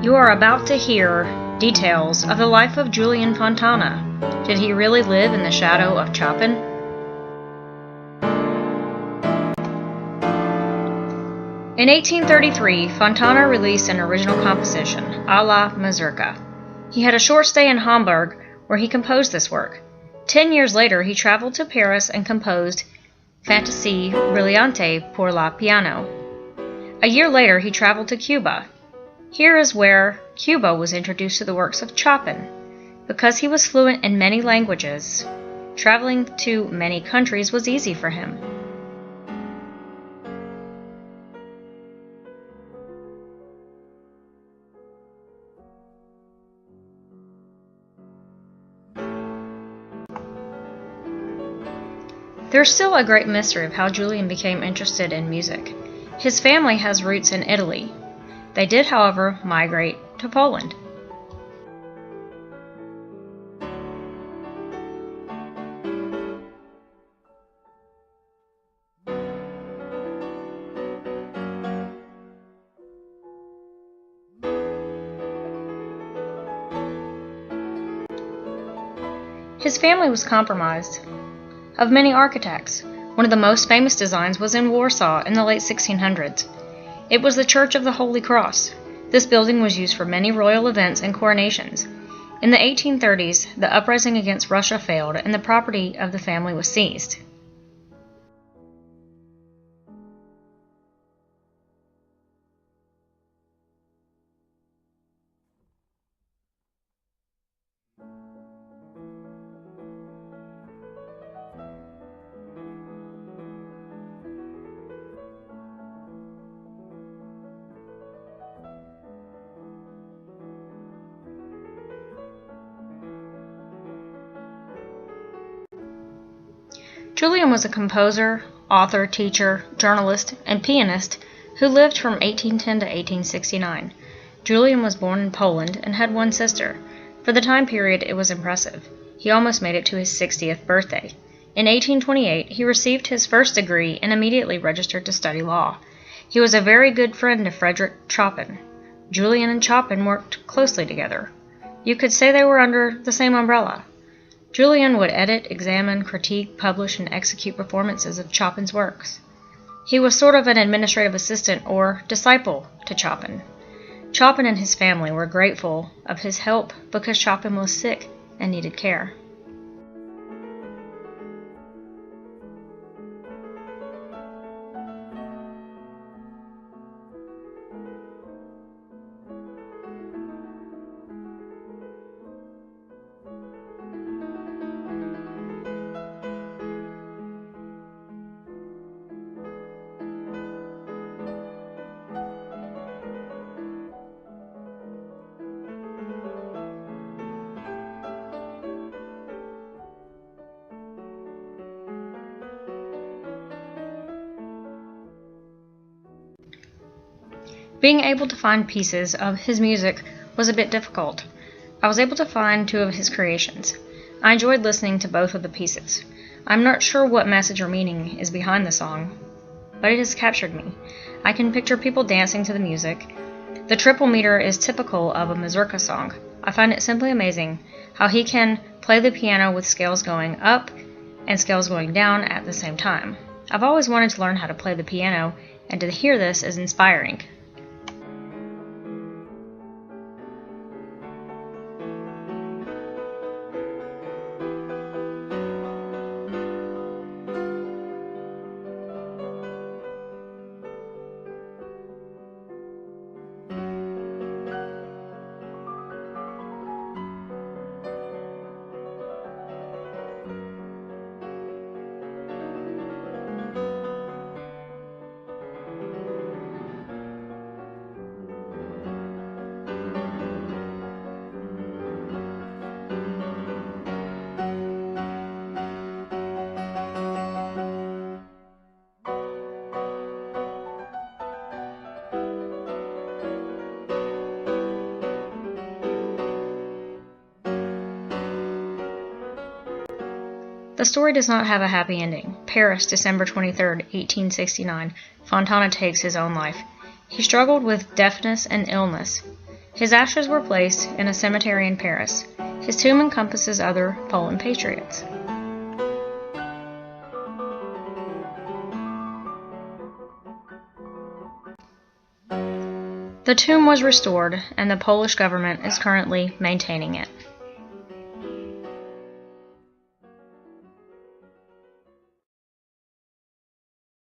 You are about to hear details of the life of Julian Fontana. Did he really live in the shadow of Chopin? In 1833, Fontana released an original composition, A la Mazurka. He had a short stay in Hamburg, where he composed this work. 10 years later, he traveled to Paris and composed Fantasie Brillante pour la piano. A year later, he traveled to Cuba. Here is where Cuba was introduced to the works of Chopin. Because he was fluent in many languages, traveling to many countries was easy for him. There's still a great mystery of how Julian became interested in music. His family has roots in Italy. They did, however, migrate to Poland. His family was compromised of many architects. One of the most famous designs was in Warsaw in the late 1600s. It was the Church of the Holy Cross. This building was used for many royal events and coronations. In the 1830s, the uprising against Russia failed and the property of the family was seized. Julian was a composer, author, teacher, journalist, and pianist who lived from 1810 to 1869. Julian was born in Poland and had one sister. For the time period, it was impressive. He almost made it to his 60th birthday. In 1828, he received his first degree and immediately registered to study law. He was a very good friend of Frederick Chopin. Julian and Chopin worked closely together. You could say they were under the same umbrella. Julian would edit, examine, critique, publish, and execute performances of Chopin's works. He was sort of an administrative assistant or disciple to Chopin. Chopin and his family were grateful of his help because Chopin was sick and needed care. Being able to find pieces of his music was a bit difficult. I was able to find 2 of his creations. I enjoyed listening to both of the pieces. I'm not sure what message or meaning is behind the song, but it has captured me. I can picture people dancing to the music. The triple meter is typical of a mazurka song. I find it simply amazing how he can play the piano with scales going up and scales going down at the same time. I've always wanted to learn how to play the piano, and to hear this is inspiring. The story does not have a happy ending. Paris, December 23, 1869. Fontana takes his own life. He struggled with deafness and illness. His ashes were placed in a cemetery in Paris. His tomb encompasses other Poland patriots. The tomb was restored, and the Polish government is currently maintaining it.